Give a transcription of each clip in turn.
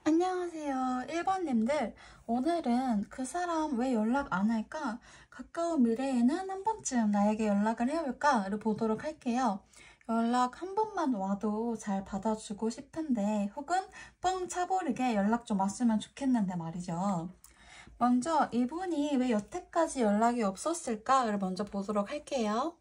안녕하세요. 1번님들. 오늘은 그 사람 왜 연락 안 할까? 가까운 미래에는 한 번쯤 나에게 연락을 해볼까?를 보도록 할게요. 연락 한 번만 와도 잘 받아주고 싶은데 혹은 뻥 차버리게 연락 좀 왔으면 좋겠는데 말이죠. 먼저 이분이 왜 여태까지 연락이 없었을까를 먼저 보도록 할게요.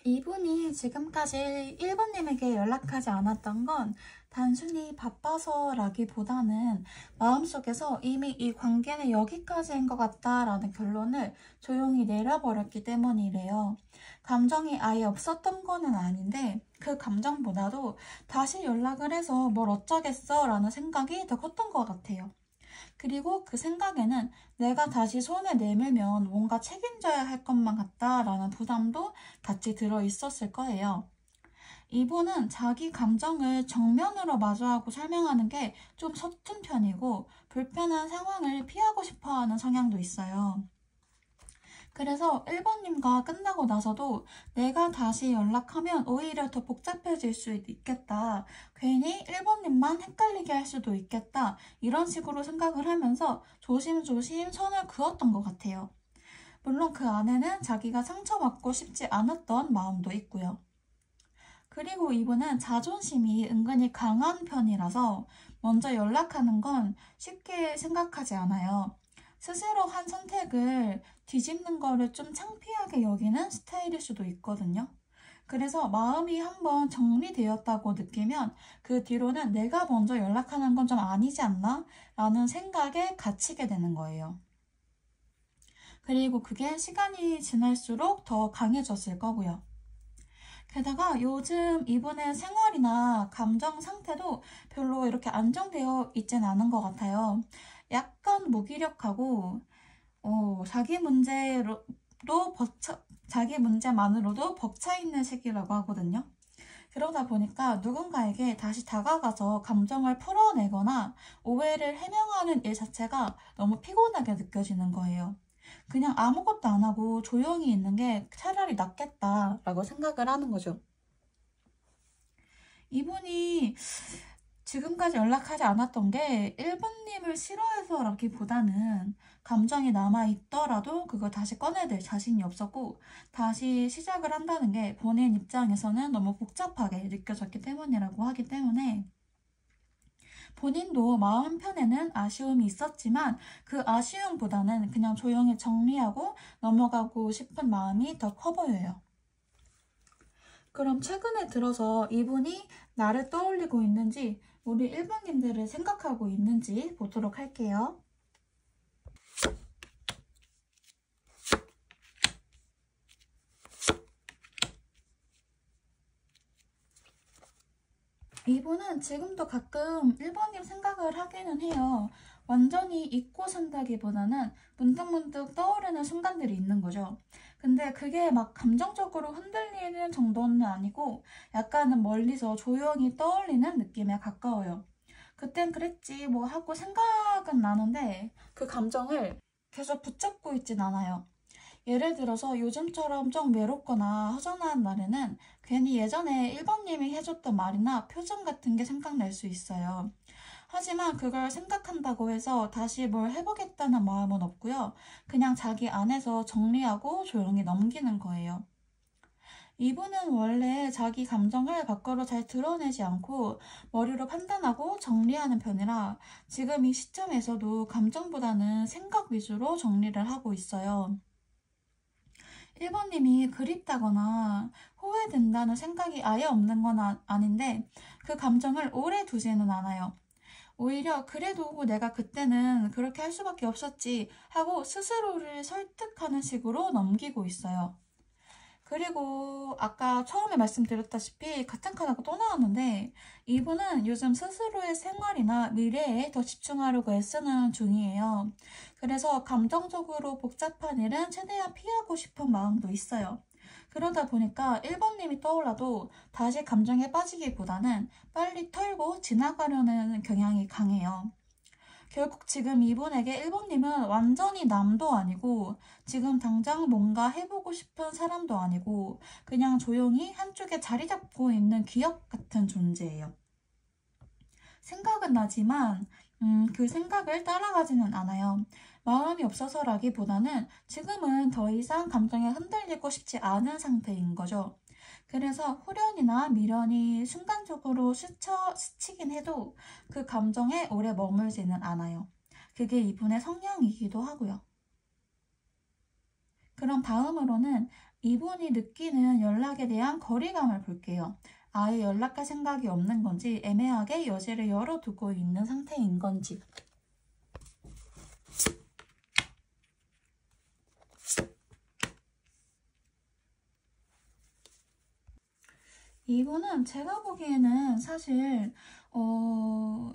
이분이 지금까지 1번님에게 연락하지 않았던 건 단순히 바빠서라기보다는 마음속에서 이미 이 관계는 여기까지인 것 같다라는 결론을 조용히 내려버렸기 때문이래요. 감정이 아예 없었던 거는 아닌데 그 감정보다도 다시 연락을 해서 뭘 어쩌겠어 라는 생각이 더 컸던 것 같아요. 그리고 그 생각에는 내가 다시 손에 내밀면 뭔가 책임져야 할 것만 같다라는 부담도 같이 들어있었을 거예요. 이분은 자기 감정을 정면으로 마주하고 설명하는 게 좀 서툰 편이고 불편한 상황을 피하고 싶어하는 성향도 있어요. 그래서 1번님과 끝나고 나서도 내가 다시 연락하면 오히려 더 복잡해질 수 있겠다. 괜히 1번님만 헷갈리게 할 수도 있겠다. 이런 식으로 생각을 하면서 조심조심 선을 그었던 것 같아요. 물론 그 안에는 자기가 상처받고 싶지 않았던 마음도 있고요. 그리고 이분은 자존심이 은근히 강한 편이라서 먼저 연락하는 건 쉽게 생각하지 않아요. 스스로 한 선택을 뒤집는 거를 좀 창피하게 여기는 스타일일 수도 있거든요. 그래서 마음이 한번 정리되었다고 느끼면 그 뒤로는 내가 먼저 연락하는 건 좀 아니지 않나? 라는 생각에 갇히게 되는 거예요. 그리고 그게 시간이 지날수록 더 강해졌을 거고요. 게다가 요즘 이분의 생활이나 감정 상태도 별로 이렇게 안정되어 있진 않은 것 같아요. 약간 무기력하고 자기 문제만으로도 벅차 있는 시기라고 하거든요. 그러다 보니까 누군가에게 다시 다가가서 감정을 풀어내거나 오해를 해명하는 일 자체가 너무 피곤하게 느껴지는 거예요. 그냥 아무것도 안 하고 조용히 있는 게 차라리 낫겠다라고 생각을 하는 거죠. 이분이 지금까지 연락하지 않았던 게 1번님을 싫어해서라기보다는 감정이 남아있더라도 그걸 다시 꺼내들 자신이 없었고 다시 시작을 한다는 게 본인 입장에서는 너무 복잡하게 느껴졌기 때문이라고 하기 때문에 본인도 마음 한편에는 아쉬움이 있었지만 그 아쉬움보다는 그냥 조용히 정리하고 넘어가고 싶은 마음이 더 커 보여요. 그럼 최근에 들어서 이분이 나를 떠올리고 있는지 우리 1번님들을 생각하고 있는지 보도록 할게요. 이분은 지금도 가끔 1번님 생각을 하기는 해요. 완전히 잊고 산다기보다는 문득문득 떠오르는 순간들이 있는 거죠. 근데 그게 막 감정적으로 흔들리는 정도는 아니고 약간은 멀리서 조용히 떠올리는 느낌에 가까워요. 그땐 그랬지 뭐 하고 생각은 나는데 그 감정을 계속 붙잡고 있진 않아요. 예를 들어서 요즘처럼 좀 외롭거나 허전한 날에는 괜히 예전에 1번님이 해줬던 말이나 표정 같은 게 생각날 수 있어요. 하지만 그걸 생각한다고 해서 다시 뭘 해보겠다는 마음은 없고요. 그냥 자기 안에서 정리하고 조용히 넘기는 거예요. 이분은 원래 자기 감정을 밖으로 잘 드러내지 않고 머리로 판단하고 정리하는 편이라 지금 이 시점에서도 감정보다는 생각 위주로 정리를 하고 있어요. 1번님이 그립다거나 후회된다는 생각이 아예 없는 건 아닌데 그 감정을 오래 두지는 않아요. 오히려 그래도 내가 그때는 그렇게 할 수밖에 없었지 하고 스스로를 설득하는 식으로 넘기고 있어요. 그리고 아까 처음에 말씀드렸다시피 같은 카드가 또 나왔는데 이분은 요즘 스스로의 생활이나 미래에 더 집중하려고 애쓰는 중이에요. 그래서 감정적으로 복잡한 일은 최대한 피하고 싶은 마음도 있어요. 그러다 보니까 1번님이 떠올라도 다시 감정에 빠지기보다는 빨리 털고 지나가려는 경향이 강해요. 결국 지금 이분에게 1번님은 완전히 남도 아니고 지금 당장 뭔가 해보고 싶은 사람도 아니고 그냥 조용히 한쪽에 자리 잡고 있는 기억 같은 존재예요. 생각은 나지만 그 생각을 따라가지는 않아요. 마음이 없어서라기보다는 지금은 더 이상 감정에 흔들리고 싶지 않은 상태인 거죠. 그래서 후련이나 미련이 순간적으로 스치긴 해도 그 감정에 오래 머물지는 않아요. 그게 이분의 성향이기도 하고요. 그럼 다음으로는 이분이 느끼는 연락에 대한 거리감을 볼게요. 아예 연락할 생각이 없는 건지 애매하게 여지를 열어두고 있는 상태인 건지. 이분은 제가 보기에는 사실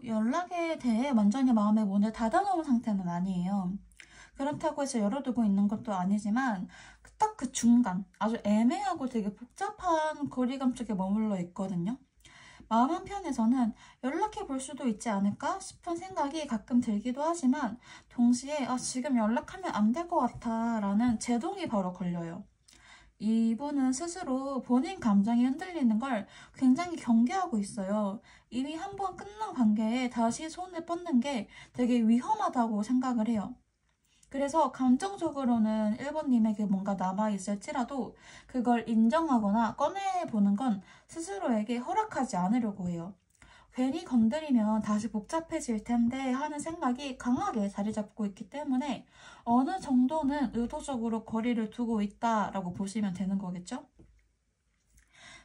연락에 대해 완전히 마음의 문을 닫아놓은 상태는 아니에요. 그렇다고 해서 열어두고 있는 것도 아니지만 딱 그 중간 아주 애매하고 되게 복잡한 거리감 쪽에 머물러 있거든요. 마음 한편에서는 연락해 볼 수도 있지 않을까 싶은 생각이 가끔 들기도 하지만 동시에 지금 연락하면 안 될 것 같아 라는 제동이 바로 걸려요. 이분은 스스로 본인 감정이 흔들리는 걸 굉장히 경계하고 있어요. 이미 한번 끝난 관계에 다시 손을 뻗는 게 되게 위험하다고 생각을 해요. 그래서 감정적으로는 1번님에게 뭔가 남아있을지라도 그걸 인정하거나 꺼내보는 건 스스로에게 허락하지 않으려고 해요. 괜히 건드리면 다시 복잡해질 텐데 하는 생각이 강하게 자리 잡고 있기 때문에 어느 정도는 의도적으로 거리를 두고 있다라고 보시면 되는 거겠죠?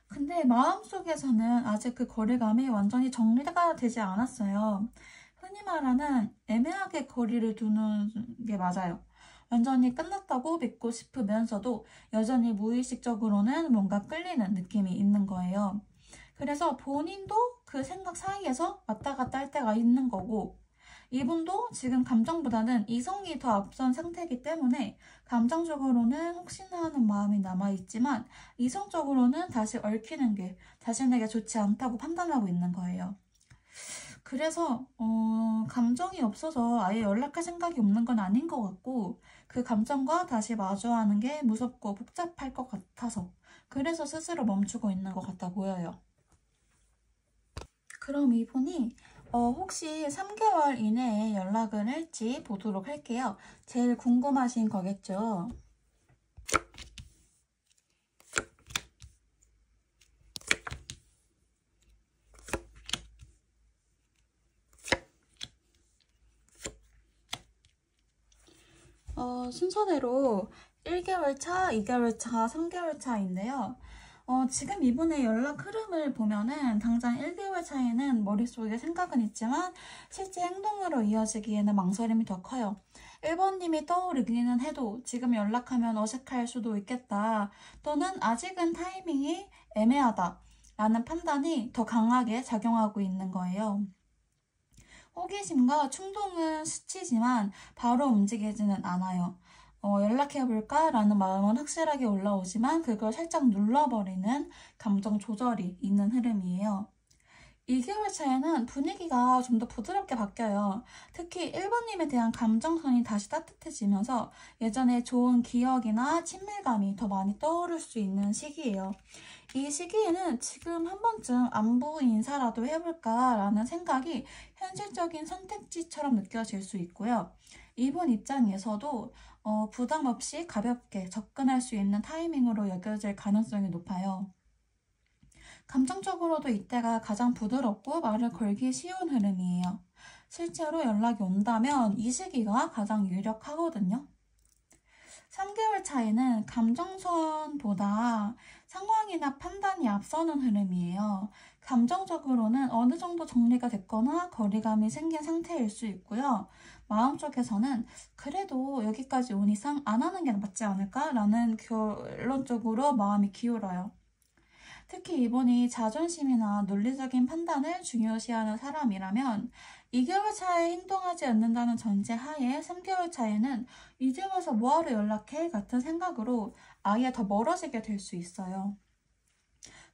근데 마음속에서는 아직 그 거리감이 완전히 정리가 되지 않았어요. 흔히 말하는 애매하게 거리를 두는 게 맞아요. 완전히 끝났다고 믿고 싶으면서도 여전히 무의식적으로는 뭔가 끌리는 느낌이 있는 거예요. 그래서 본인도 그 생각 사이에서 왔다 갔다 할 때가 있는 거고 이분도 지금 감정보다는 이성이 더 앞선 상태이기 때문에 감정적으로는 혹시나 하는 마음이 남아있지만 이성적으로는 다시 얽히는 게 자신에게 좋지 않다고 판단하고 있는 거예요. 그래서 감정이 없어서 아예 연락할 생각이 없는 건 아닌 것 같고 그 감정과 다시 마주하는 게 무섭고 복잡할 것 같아서 그래서 스스로 멈추고 있는 것 같아 보여요. 그럼 이분이 혹시 3개월 이내에 연락을 할지 보도록 할게요. 제일 궁금하신 거겠죠? 순서대로 1개월 차, 2개월 차, 3개월 차인데요. 지금 이분의 연락 흐름을 보면은 당장 1개월 차에는 머릿속에 생각은 있지만 실제 행동으로 이어지기에는 망설임이 더 커요. 1번님이 떠오르기는 해도 지금 연락하면 어색할 수도 있겠다. 또는 아직은 타이밍이 애매하다. 라는 판단이 더 강하게 작용하고 있는 거예요. 호기심과 충동은 스치지만 바로 움직이지는 않아요. 연락해볼까? 라는 마음은 확실하게 올라오지만 그걸 살짝 눌러버리는 감정 조절이 있는 흐름이에요. 2개월 차에는 분위기가 좀 더 부드럽게 바뀌어요. 특히 1번님에 대한 감정선이 다시 따뜻해지면서 예전에 좋은 기억이나 친밀감이 더 많이 떠오를 수 있는 시기예요. 이 시기에는 지금 한 번쯤 안부 인사라도 해볼까 라는 생각이 현실적인 선택지처럼 느껴질 수 있고요. 이분 입장에서도 부담 없이 가볍게 접근할 수 있는 타이밍으로 여겨질 가능성이 높아요. 감정적으로도 이때가 가장 부드럽고 말을 걸기 쉬운 흐름이에요. 실제로 연락이 온다면 이 시기가 가장 유력하거든요. 3개월 차이는 감정선보다 상황이나 판단이 앞서는 흐름이에요. 감정적으로는 어느 정도 정리가 됐거나 거리감이 생긴 상태일 수 있고요. 마음속에서는 그래도 여기까지 온 이상 안 하는 게 맞지 않을까라는 결론적으로 마음이 기울어요. 특히 이분이 자존심이나 논리적인 판단을 중요시하는 사람이라면 2개월 차에 행동하지 않는다는 전제 하에 3개월 차에는 이제 와서 뭐하러 연락해? 같은 생각으로 아예 더 멀어지게 될 수 있어요.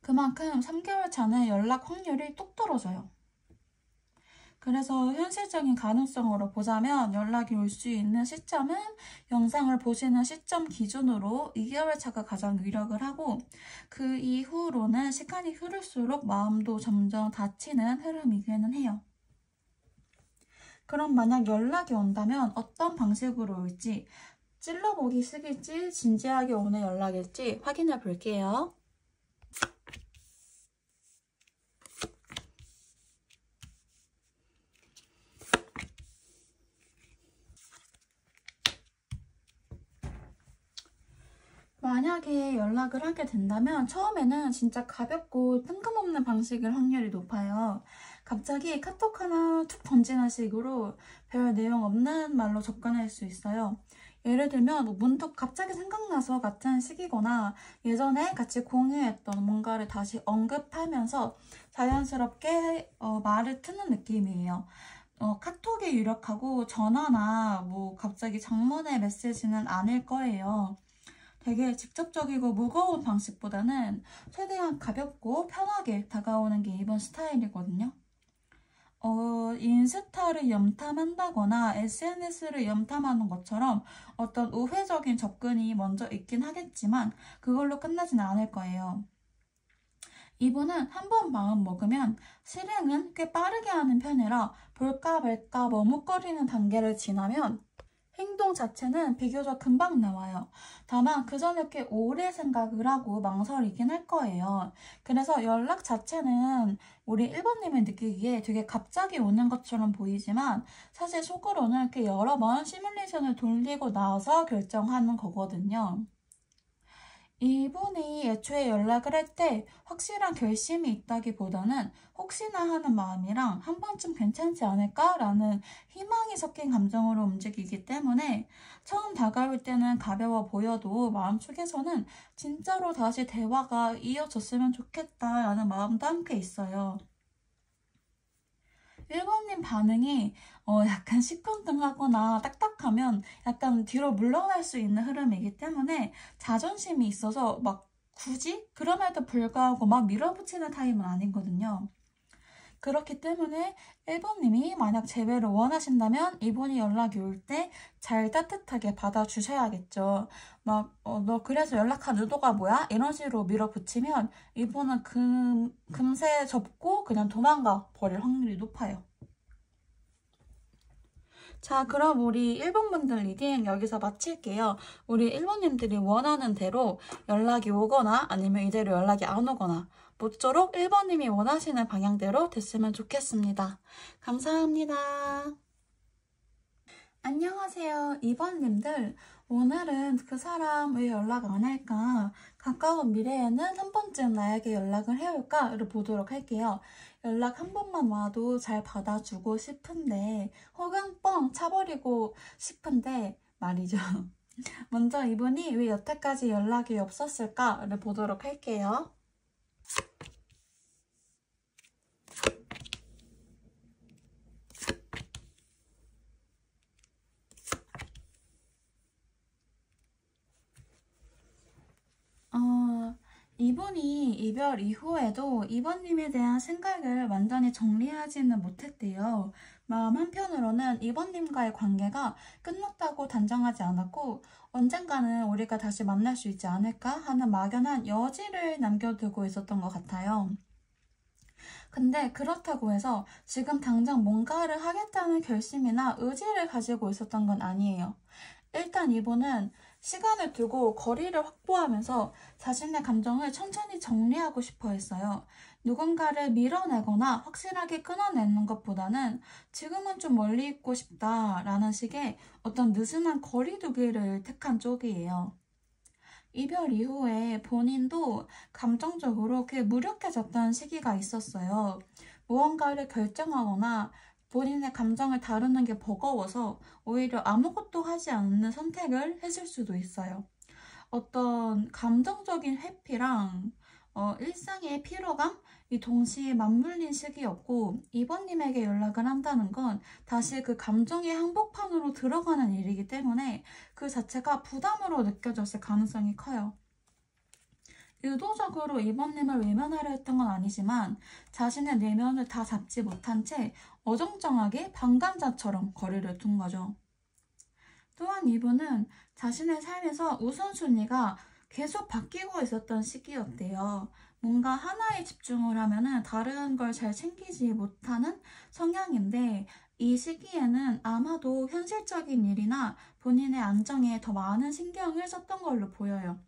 그만큼 3개월 차는 연락 확률이 뚝 떨어져요. 그래서 현실적인 가능성으로 보자면 연락이 올 수 있는 시점은 영상을 보시는 시점 기준으로 2개월 차가 가장 유력을 하고 그 이후로는 시간이 흐를수록 마음도 점점 닫히는 흐름이기는 해요. 그럼 만약 연락이 온다면 어떤 방식으로 올지, 찔러보기 식일지 진지하게 오는 연락일지 확인해 볼게요. 만약에 연락을 하게 된다면 처음에는 진짜 가볍고 뜬금없는 방식일 확률이 높아요. 갑자기 카톡 하나 툭 던지는 식으로 별 내용 없는 말로 접근할 수 있어요. 예를 들면 문득 갑자기 생각나서 같은 시기거나 예전에 같이 공유했던 뭔가를 다시 언급하면서 자연스럽게 말을 트는 느낌이에요. 카톡이 유력하고 전화나 뭐 갑자기 장문의 메시지는 아닐 거예요. 되게 직접적이고 무거운 방식보다는 최대한 가볍고 편하게 다가오는 게 이번 스타일이거든요. 인스타를 염탐한다거나 SNS를 염탐하는 것처럼 어떤 우회적인 접근이 먼저 있긴 하겠지만 그걸로 끝나진 않을 거예요. 이분은 한번 마음 먹으면 실행은 꽤 빠르게 하는 편이라 볼까 말까 머뭇거리는 단계를 지나면 행동 자체는 비교적 금방 나와요. 다만 그 전에 꽤 오래 생각을 하고 망설이긴 할 거예요. 그래서 연락 자체는 우리 1번님이 느끼기에 되게 갑자기 오는 것처럼 보이지만 사실 속으로는 꽤 여러 번 시뮬레이션을 돌리고 나서 결정하는 거거든요. 이분이 애초에 연락을 할 때 확실한 결심이 있다기보다는 혹시나 하는 마음이랑 한 번쯤 괜찮지 않을까라는 희망이 섞인 감정으로 움직이기 때문에 처음 다가올 때는 가벼워 보여도 마음속에서는 진짜로 다시 대화가 이어졌으면 좋겠다라는 마음도 함께 있어요. 1번님 반응이 약간 시큰둥하거나 딱딱하면 약간 뒤로 물러날 수 있는 흐름이기 때문에 자존심이 있어서 막 굳이 그럼에도 불구하고 막 밀어붙이는 타입은 아니거든요. 그렇기 때문에 1번님이 만약 재회를 원하신다면 이분이 연락이 올 때 잘 따뜻하게 받아주셔야겠죠. 막 너 그래서 연락한 의도가 뭐야? 이런 식으로 밀어붙이면 이분은 금세 접고 그냥 도망가 버릴 확률이 높아요. 자, 그럼 우리 1번 분들 리딩 여기서 마칠게요. 우리 1번님들이 원하는 대로 연락이 오거나 아니면 이대로 연락이 안 오거나 모쪼록 1번님이 원하시는 방향대로 됐으면 좋겠습니다. 감사합니다. 안녕하세요. 2번님들. 오늘은 그 사람 왜 연락 안 할까? 가까운 미래에는 한 번쯤 나에게 연락을 해올까?를 보도록 할게요. 연락 한 번만 와도 잘 받아주고 싶은데 혹은 뻥 차버리고 싶은데 말이죠. 먼저 이분이 왜 여태까지 연락이 없었을까를 보도록 할게요. 이분이 이별 이후에도 이번님에 대한 생각을 완전히 정리하지는 못했대요. 마음 한편으로는 이번님과의 관계가 끝났다고 단정하지 않았고 언젠가는 우리가 다시 만날 수 있지 않을까 하는 막연한 여지를 남겨두고 있었던 것 같아요. 근데 그렇다고 해서 지금 당장 뭔가를 하겠다는 결심이나 의지를 가지고 있었던 건 아니에요. 일단 이분은 시간을 두고 거리를 확보하면서 자신의 감정을 천천히 정리하고 싶어 했어요. 누군가를 밀어내거나 확실하게 끊어내는 것보다는 지금은 좀 멀리 있고 싶다라는 식의 어떤 느슨한 거리두기를 택한 쪽이에요. 이별 이후에 본인도 감정적으로 꽤 무력해졌던 시기가 있었어요. 무언가를 결정하거나 본인의 감정을 다루는 게 버거워서 오히려 아무것도 하지 않는 선택을 했을 수도 있어요. 어떤 감정적인 회피랑 일상의 피로감이 동시에 맞물린 시기였고 이번님에게 연락을 한다는 건 다시 그 감정의 한복판으로 들어가는 일이기 때문에 그 자체가 부담으로 느껴졌을 가능성이 커요. 의도적으로 이번님을 외면하려 했던 건 아니지만 자신의 내면을 다 잡지 못한 채 어정쩡하게 방관자처럼 거리를 둔 거죠. 또한 이분은 자신의 삶에서 우선순위가 계속 바뀌고 있었던 시기였대요. 뭔가 하나에 집중을 하면은 다른 걸 잘 챙기지 못하는 성향인데 이 시기에는 아마도 현실적인 일이나 본인의 안정에 더 많은 신경을 썼던 걸로 보여요.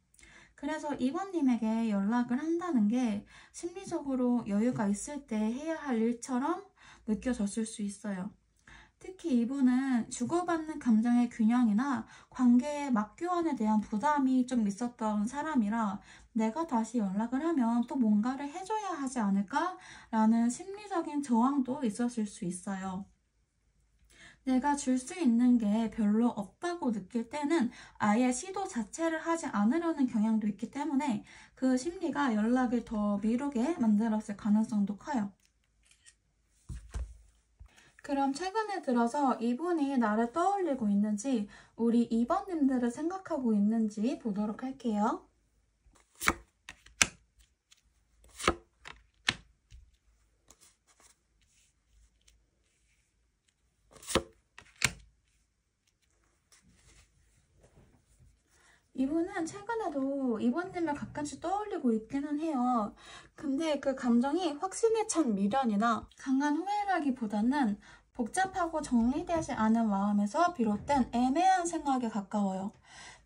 그래서 이번님에게 연락을 한다는 게 심리적으로 여유가 있을 때 해야 할 일처럼 느껴졌을 수 있어요. 특히 이분은 주고받는 감정의 균형이나 관계의 맞교환에 대한 부담이 좀 있었던 사람이라 내가 다시 연락을 하면 또 뭔가를 해줘야 하지 않을까라는 심리적인 저항도 있었을 수 있어요. 내가 줄 수 있는 게 별로 없다고 느낄 때는 아예 시도 자체를 하지 않으려는 경향도 있기 때문에 그 심리가 연락을 더 미루게 만들었을 가능성도 커요. 그럼 최근에 들어서 이분이 나를 떠올리고 있는지 우리 2번님들을 생각하고 있는지 보도록 할게요. 이분은 최근에도 이번님을 가끔씩 떠올리고 있기는 해요. 근데 그 감정이 확신에 찬 미련이나 강한 후회라기보다는 복잡하고 정리되지 않은 마음에서 비롯된 애매한 생각에 가까워요.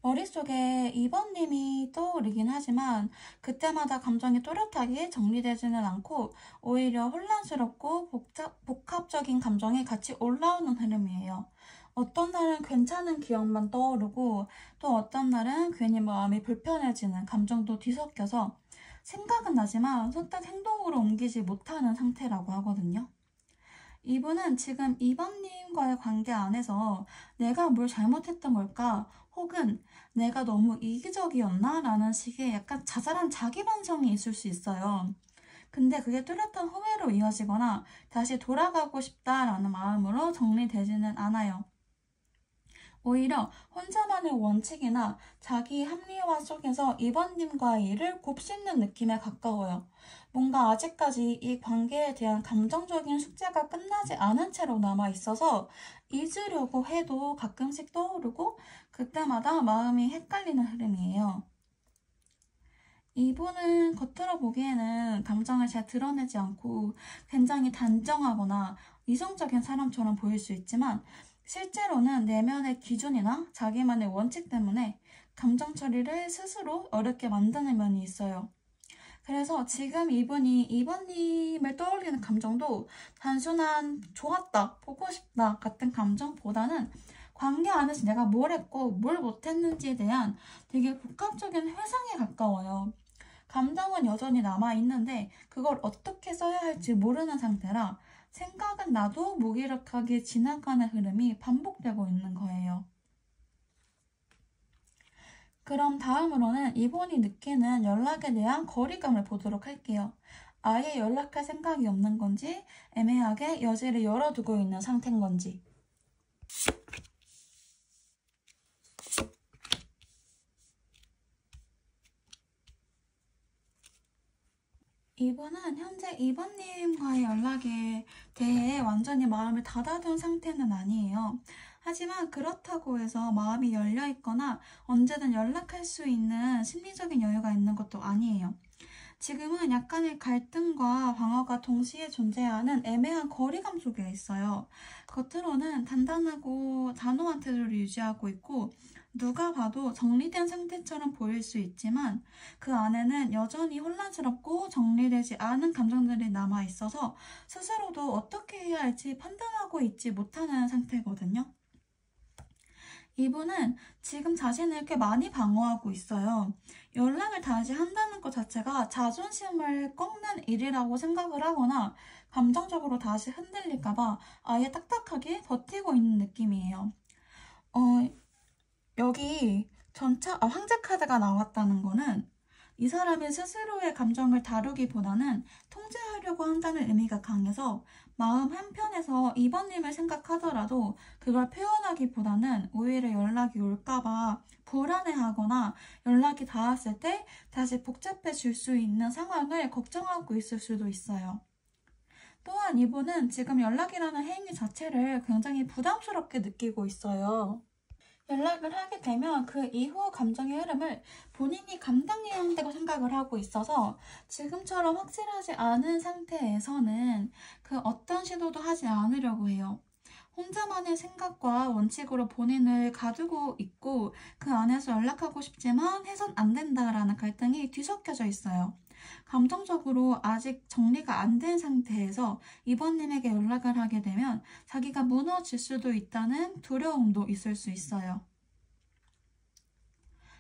머릿속에 이번님이 떠오르긴 하지만 그때마다 감정이 또렷하게 정리되지는 않고 오히려 혼란스럽고 복합적인 감정이 같이 올라오는 흐름이에요. 어떤 날은 괜찮은 기억만 떠오르고 또 어떤 날은 괜히 마음이 불편해지는 감정도 뒤섞여서 생각은 나지만 선뜻 행동으로 옮기지 못하는 상태라고 하거든요. 이분은 지금 2번님과의 관계 안에서 내가 뭘 잘못했던 걸까? 혹은 내가 너무 이기적이었나? 라는 식의 약간 자잘한 자기 반성이 있을 수 있어요. 근데 그게 뚜렷한 후회로 이어지거나 다시 돌아가고 싶다라는 마음으로 정리되지는 않아요. 오히려 혼자만의 원칙이나 자기 합리화 속에서 이번님과의 일을 곱씹는 느낌에 가까워요. 뭔가 아직까지 이 관계에 대한 감정적인 숙제가 끝나지 않은 채로 남아있어서 잊으려고 해도 가끔씩 떠오르고 그때마다 마음이 헷갈리는 흐름이에요. 이분은 겉으로 보기에는 감정을 잘 드러내지 않고 굉장히 단정하거나 이성적인 사람처럼 보일 수 있지만 실제로는 내면의 기준이나 자기만의 원칙 때문에 감정 처리를 스스로 어렵게 만드는 면이 있어요. 그래서 지금 이분이 이번님을 떠올리는 감정도 단순한 좋았다, 보고 싶다 같은 감정보다는 관계 안에서 내가 뭘 했고 뭘 못했는지에 대한 되게 복합적인 회상에 가까워요. 감정은 여전히 남아있는데 그걸 어떻게 써야 할지 모르는 상태라 생각은 나도 무기력하게 지나가는 흐름이 반복되고 있는 거예요. 그럼 다음으로는 이분이 느끼는 연락에 대한 거리감을 보도록 할게요. 아예 연락할 생각이 없는 건지 애매하게 여지를 열어두고 있는 상태인 건지. 이분은 현재 이번님과의 연락에 대해 완전히 마음을 닫아둔 상태는 아니에요. 하지만 그렇다고 해서 마음이 열려있거나 언제든 연락할 수 있는 심리적인 여유가 있는 것도 아니에요. 지금은 약간의 갈등과 방어가 동시에 존재하는 애매한 거리감 속에 있어요. 겉으로는 단단하고 단호한 태도를 유지하고 있고 누가 봐도 정리된 상태처럼 보일 수 있지만 그 안에는 여전히 혼란스럽고 정리되지 않은 감정들이 남아있어서 스스로도 어떻게 해야 할지 판단하고 있지 못하는 상태거든요. 이분은 지금 자신을 꽤 많이 방어하고 있어요. 연락을 다시 한다는 것 자체가 자존심을 꺾는 일이라고 생각을 하거나 감정적으로 다시 흔들릴까봐 아예 딱딱하게 버티고 있는 느낌이에요. 여기 황제 카드가 나왔다는 거는 이 사람이 스스로의 감정을 다루기보다는 통제하려고 한다는 의미가 강해서 마음 한편에서 이번님을 생각하더라도 그걸 표현하기보다는 오히려 연락이 올까봐 불안해하거나 연락이 닿았을 때 다시 복잡해질 수 있는 상황을 걱정하고 있을 수도 있어요. 또한 이분은 지금 연락이라는 행위 자체를 굉장히 부담스럽게 느끼고 있어요. 연락을 하게 되면 그 이후 감정의 흐름을 본인이 감당해야 한다고 생각을 하고 있어서 지금처럼 확실하지 않은 상태에서는 그 어떤 시도도 하지 않으려고 해요. 혼자만의 생각과 원칙으로 본인을 가두고 있고 그 안에서 연락하고 싶지만 해선 안 된다라는 갈등이 뒤섞여져 있어요. 감정적으로 아직 정리가 안 된 상태에서 이번님에게 연락을 하게 되면 자기가 무너질 수도 있다는 두려움도 있을 수 있어요.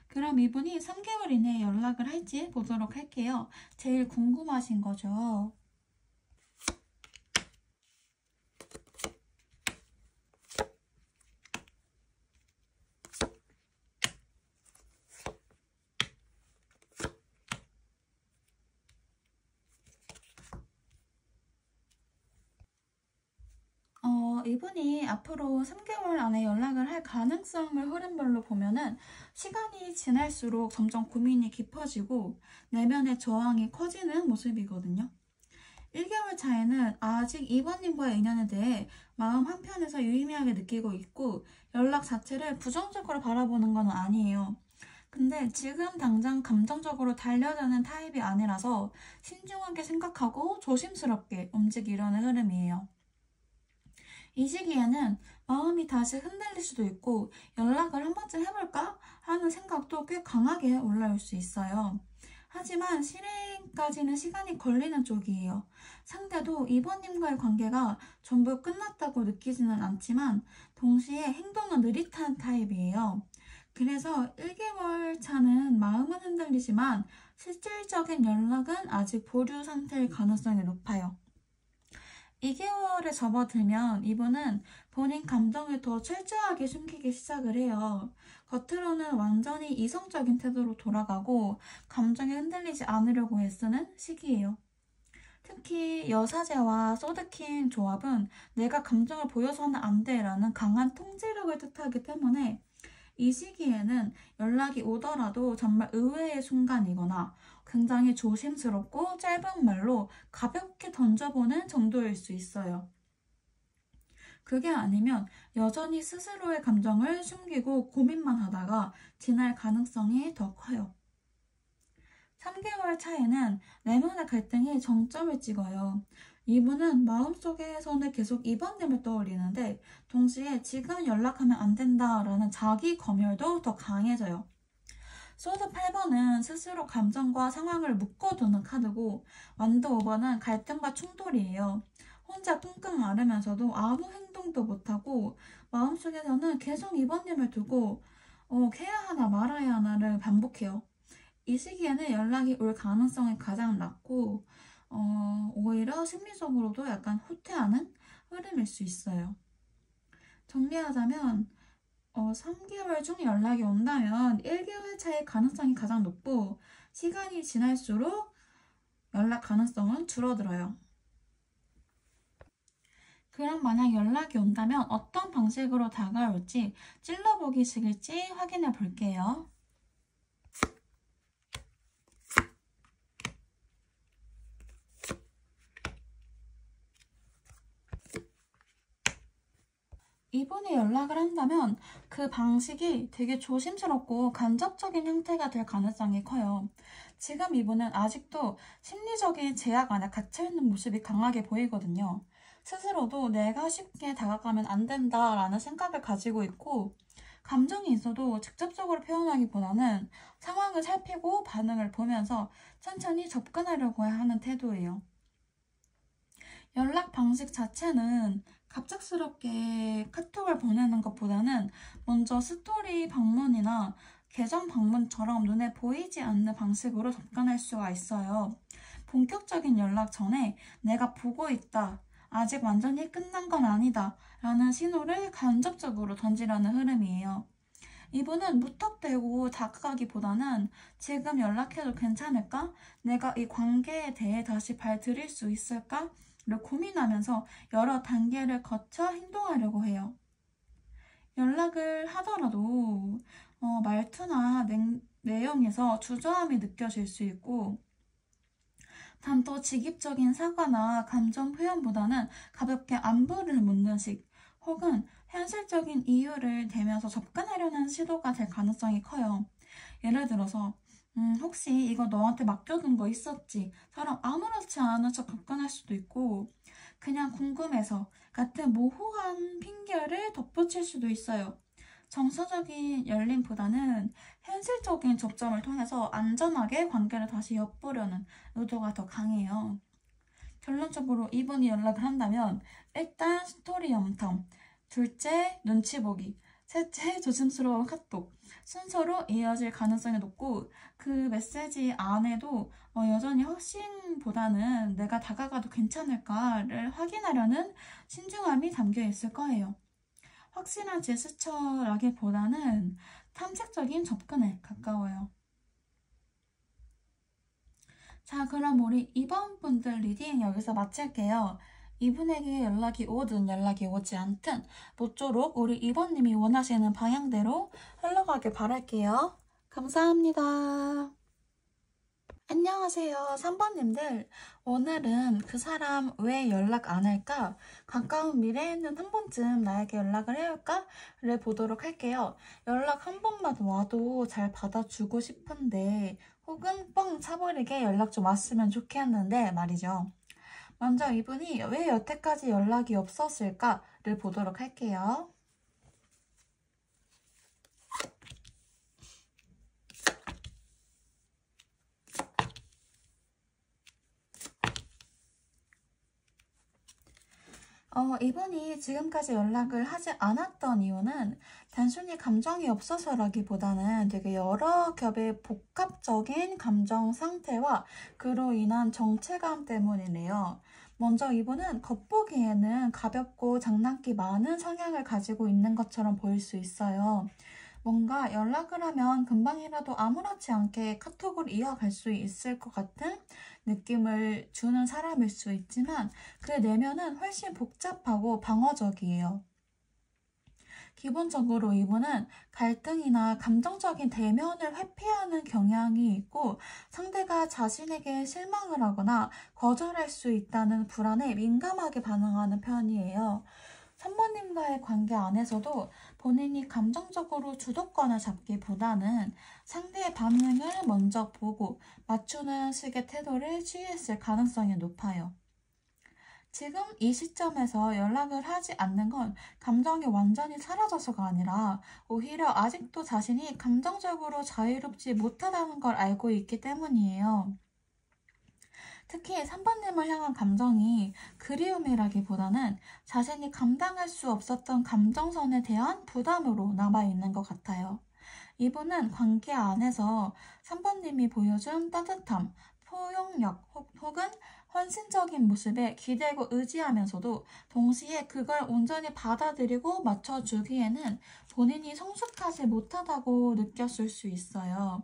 그럼 이분이 3개월 이내에 연락을 할지 보도록 할게요. 제일 궁금하신 거죠? 이분이 앞으로 3개월 안에 연락을 할 가능성을 흐름별로 보면은 시간이 지날수록 점점 고민이 깊어지고 내면의 저항이 커지는 모습이거든요. 1개월 차에는 아직 이번님과의 인연에 대해 마음 한편에서 유의미하게 느끼고 있고 연락 자체를 부정적으로 바라보는 건 아니에요. 근데 지금 당장 감정적으로 달려드는 타입이 아니라서 신중하게 생각하고 조심스럽게 움직이려는 흐름이에요. 이 시기에는 마음이 다시 흔들릴 수도 있고 연락을 한 번쯤 해볼까 하는 생각도 꽤 강하게 올라올 수 있어요. 하지만 실행까지는 시간이 걸리는 쪽이에요. 상대도 이번님과의 관계가 전부 끝났다고 느끼지는 않지만 동시에 행동은 느릿한 타입이에요. 그래서 1개월 차는 마음은 흔들리지만 실질적인 연락은 아직 보류 상태일 가능성이 높아요. 2개월에 접어들면 이분은 본인 감정을 더 철저하게 숨기기 시작을 해요. 겉으로는 완전히 이성적인 태도로 돌아가고 감정에 흔들리지 않으려고 애쓰는 시기예요. 특히 여사제와 소드킨 조합은 내가 감정을 보여서는 안 돼라는 강한 통제력을 뜻하기 때문에 이 시기에는 연락이 오더라도 정말 의외의 순간이거나 굉장히 조심스럽고 짧은 말로 가볍게 던져보는 정도일 수 있어요. 그게 아니면 여전히 스스로의 감정을 숨기고 고민만 하다가 지날 가능성이 더 커요. 3개월 차에는 내면의 갈등이 정점을 찍어요. 이분은 마음속에서는 계속 이번님을 떠올리는데 동시에 지금 연락하면 안 된다라는 자기 검열도 더 강해져요. 소드 8번은 스스로 감정과 상황을 묶어두는 카드고 완드 5번은 갈등과 충돌이에요. 혼자 끙끙 앓으면서도 아무 행동도 못하고 마음속에서는 계속 이번님을 두고 해야 하나 말아야 하나를 반복해요. 이 시기에는 연락이 올 가능성이 가장 낮고 오히려 심리적으로도 약간 후퇴하는 흐름일 수 있어요. 정리하자면 3개월 중 연락이 온다면 1개월 차의 가능성이 가장 높고 시간이 지날수록 연락 가능성은 줄어들어요. 그럼 만약 연락이 온다면 어떤 방식으로 다가올지 찔러보기 식일지 확인해 볼게요. 이분이 연락을 한다면 그 방식이 되게 조심스럽고 간접적인 형태가 될 가능성이 커요. 지금 이분은 아직도 심리적인 제약 안에 갇혀있는 모습이 강하게 보이거든요. 스스로도 내가 쉽게 다가가면 안 된다라는 생각을 가지고 있고 감정이 있어도 직접적으로 표현하기보다는 상황을 살피고 반응을 보면서 천천히 접근하려고 하는 태도예요. 연락 방식 자체는 갑작스럽게 카톡을 보내는 것보다는 먼저 스토리 방문이나 계정 방문처럼 눈에 보이지 않는 방식으로 접근할 수가 있어요. 본격적인 연락 전에 내가 보고 있다, 아직 완전히 끝난 건 아니다 라는 신호를 간접적으로 던지려는 흐름이에요. 이분은 무턱대고 다가가기보다는 지금 연락해도 괜찮을까? 내가 이 관계에 대해 다시 발 들일 수 있을까? 를 고민하면서 여러 단계를 거쳐 행동하려고 해요. 연락을 하더라도 말투나 내용에서 주저함이 느껴질 수 있고 단도 직입적인 사과나 감정 표현보다는 가볍게 안부를 묻는 식 혹은 현실적인 이유를 대면서 접근하려는 시도가 될 가능성이 커요. 예를 들어서 혹시 이거 너한테 맡겨둔 거 있었지? 처럼 아무렇지 않은 척 접근할 수도 있고 그냥 궁금해서 같은 모호한 핑계를 덧붙일 수도 있어요. 정서적인 열림보다는 현실적인 접점을 통해서 안전하게 관계를 다시 엿보려는 의도가 더 강해요. 결론적으로 이분이 연락을 한다면 일단 스토리 염탐, 둘째 눈치 보기, 셋째 조심스러운 카톡 순서로 이어질 가능성이 높고 그 메시지 안에도 여전히 확신보다는 내가 다가가도 괜찮을까를 확인하려는 신중함이 담겨 있을 거예요. 확실한 제스처라기보다는 탐색적인 접근에 가까워요. 자, 그럼 우리 이번 분들 리딩 여기서 마칠게요. 이분에게 연락이 오든 연락이 오지 않든 모쪼록 우리 이번님이 원하시는 방향대로 흘러가길 바랄게요. 감사합니다. 안녕하세요. 3번님들. 오늘은 그 사람 왜 연락 안 할까? 가까운 미래에는 한 번쯤 나에게 연락을 해올까?를 보도록 할게요. 연락 한 번만 와도 잘 받아주고 싶은데 혹은 뻥 차버리게 연락 좀 왔으면 좋겠는데 말이죠. 먼저 이분이 왜 여태까지 연락이 없었을까를 보도록 할게요. 이분이 지금까지 연락을 하지 않았던 이유는 단순히 감정이 없어서라기보다는 되게 여러 겹의 복합적인 감정 상태와 그로 인한 정체감 때문이네요. 먼저 이분은 겉보기에는 가볍고 장난기 많은 성향을 가지고 있는 것처럼 보일 수 있어요. 뭔가 연락을 하면 금방이라도 아무렇지 않게 카톡을 이어갈 수 있을 것 같은 느낌을 주는 사람일 수 있지만 그 내면은 훨씬 복잡하고 방어적이에요. 기본적으로 이분은 갈등이나 감정적인 대면을 회피하는 경향이 있고 상대가 자신에게 실망을 하거나 거절할 수 있다는 불안에 민감하게 반응하는 편이에요. 3번님과의 관계 안에서도 본인이 감정적으로 주도권을 잡기보다는 상대의 반응을 먼저 보고 맞추는 식의 태도를 취했을 가능성이 높아요. 지금 이 시점에서 연락을 하지 않는 건 감정이 완전히 사라져서가 아니라 오히려 아직도 자신이 감정적으로 자유롭지 못하다는 걸 알고 있기 때문이에요. 특히 3번님을 향한 감정이 그리움이라기보다는 자신이 감당할 수 없었던 감정선에 대한 부담으로 남아있는 것 같아요. 이분은 관계 안에서 3번님이 보여준 따뜻함, 포용력 혹은 헌신적인 모습에 기대고 의지하면서도 동시에 그걸 온전히 받아들이고 맞춰주기에는 본인이 성숙하지 못하다고 느꼈을 수 있어요.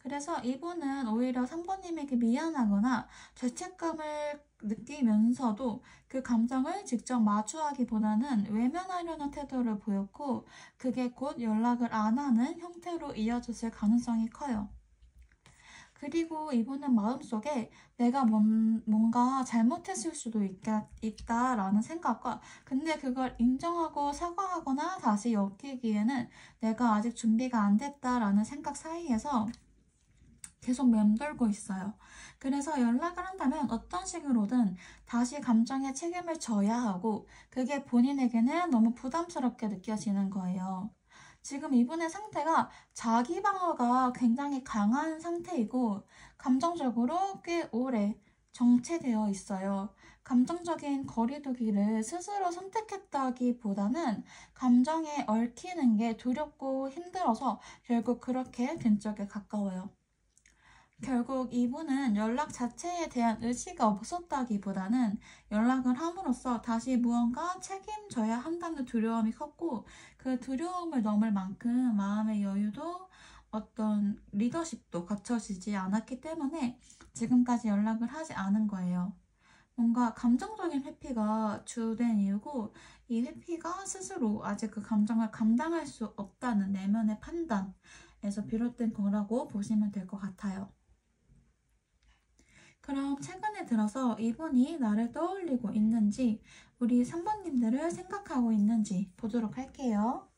그래서 이분은 오히려 3번님에게 미안하거나 죄책감을 느끼면서도 그 감정을 직접 마주하기보다는 외면하려는 태도를 보였고 그게 곧 연락을 안 하는 형태로 이어졌을 가능성이 커요. 그리고 이분은 마음속에 내가 뭔가 잘못했을 수도 있다라는 생각과 근데 그걸 인정하고 사과하거나 다시 엮이기에는 내가 아직 준비가 안 됐다라는 생각 사이에서 계속 맴돌고 있어요. 그래서 연락을 한다면 어떤 식으로든 다시 감정에 책임을 져야 하고 그게 본인에게는 너무 부담스럽게 느껴지는 거예요. 지금 이분의 상태가 자기 방어가 굉장히 강한 상태이고 감정적으로 꽤 오래 정체되어 있어요. 감정적인 거리두기를 스스로 선택했다기보다는 감정에 얽히는 게 두렵고 힘들어서 결국 그렇게 된 쪽에 가까워요. 결국 이분은 연락 자체에 대한 의지가 없었다기보다는 연락을 함으로써 다시 무언가 책임져야 한다는 두려움이 컸고, 그 두려움을 넘을 만큼 마음의 여유도 어떤 리더십도 갖춰지지 않았기 때문에 지금까지 연락을 하지 않은 거예요. 뭔가 감정적인 회피가 주된 이유고, 이 회피가 스스로 아직 그 감정을 감당할 수 없다는 내면의 판단에서 비롯된 거라고 보시면 될 것 같아요. 그럼 최근에 들어서 이분이 나를 떠올리고 있는지, 우리 3번님들을 생각하고 있는지 보도록 할게요.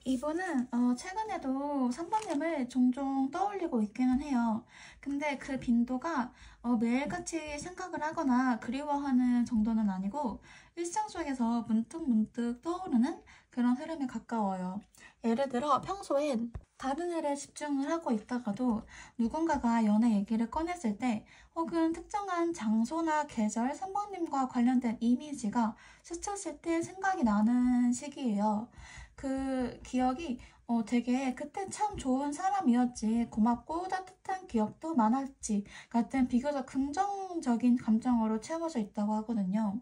이분은 최근에도 3번님을 종종 떠올리고 있기는 해요. 근데 그 빈도가 매일같이 생각을 하거나 그리워하는 정도는 아니고 일상 속에서 문득문득 떠오르는 그런 흐름에 가까워요. 예를 들어 평소엔 다른 일에 집중을 하고 있다가도 누군가가 연애 얘기를 꺼냈을 때, 혹은 특정한 장소나 계절, 3번님과 관련된 이미지가 스쳤을 때 생각이 나는 시기예요. 그 기억이 되게 그때 참 좋은 사람이었지, 고맙고 따뜻한 기억도 많았지 같은 비교적 긍정적인 감정으로 채워져 있다고 하거든요.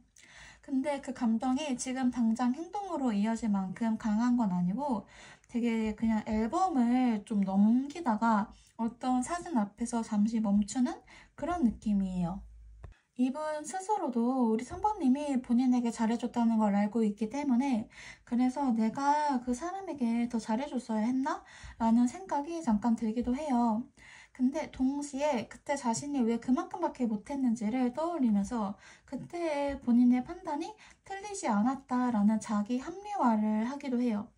근데 그 감정이 지금 당장 행동으로 이어질 만큼 강한 건 아니고, 되게 그냥 앨범을 좀 넘기다가 어떤 사진 앞에서 잠시 멈추는 그런 느낌이에요. 이분 스스로도 우리 3번님이 본인에게 잘해줬다는 걸 알고 있기 때문에, 그래서 내가 그 사람에게 더 잘해줬어야 했나? 라는 생각이 잠깐 들기도 해요. 근데 동시에 그때 자신이 왜 그만큼밖에 못했는지를 떠올리면서 그때의 본인의 판단이 틀리지 않았다라는 자기 합리화를 하기도 해요.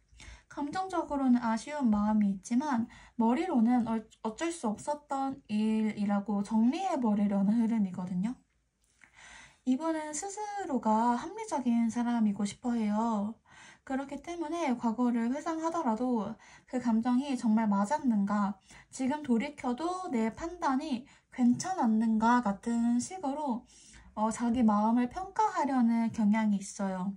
감정적으로는 아쉬운 마음이 있지만 머리로는 어쩔 수 없었던 일이라고 정리해버리려는 흐름이거든요. 이분은 스스로가 합리적인 사람이고 싶어 해요. 그렇기 때문에 과거를 회상하더라도 그 감정이 정말 맞았는가, 지금 돌이켜도 내 판단이 괜찮았는가 같은 식으로 자기 마음을 평가하려는 경향이 있어요.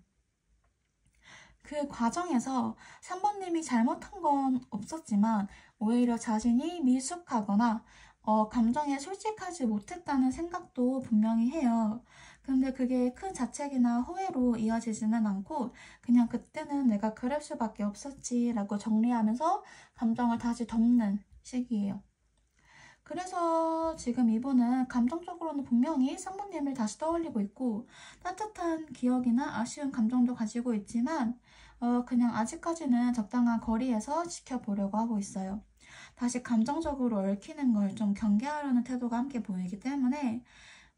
그 과정에서 3번님이 잘못한 건 없었지만 오히려 자신이 미숙하거나 감정에 솔직하지 못했다는 생각도 분명히 해요. 근데 그게 큰 자책이나 후회로 이어지지는 않고 그냥 그때는 내가 그럴 수밖에 없었지 라고 정리하면서 감정을 다시 덮는 시기예요. 그래서 지금 이분은 감정적으로는 분명히 3번님을 다시 떠올리고 있고 따뜻한 기억이나 아쉬운 감정도 가지고 있지만 그냥 아직까지는 적당한 거리에서 지켜보려고 하고 있어요. 다시 감정적으로 얽히는 걸 좀 경계하려는 태도가 함께 보이기 때문에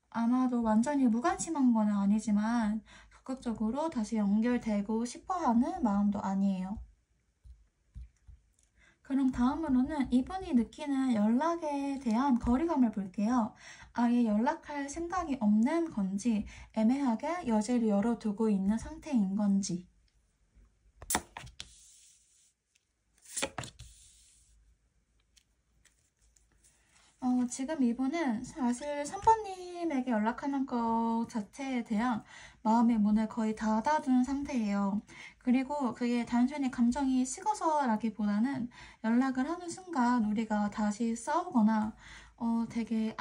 아마도 완전히 무관심한 건 아니지만 적극적으로 다시 연결되고 싶어하는 마음도 아니에요. 그럼 다음으로는 이분이 느끼는 연락에 대한 거리감을 볼게요. 아예 연락할 생각이 없는 건지, 애매하게 여지를 열어두고 있는 상태인 건지. 지금 이분은 사실 3번님에게 연락하는 것 자체에 대한 마음의 문을 거의 닫아둔 상태예요. 그리고 그게 단순히 감정이 식어서라기보다는 연락을 하는 순간 우리가 다시 싸우거나 되게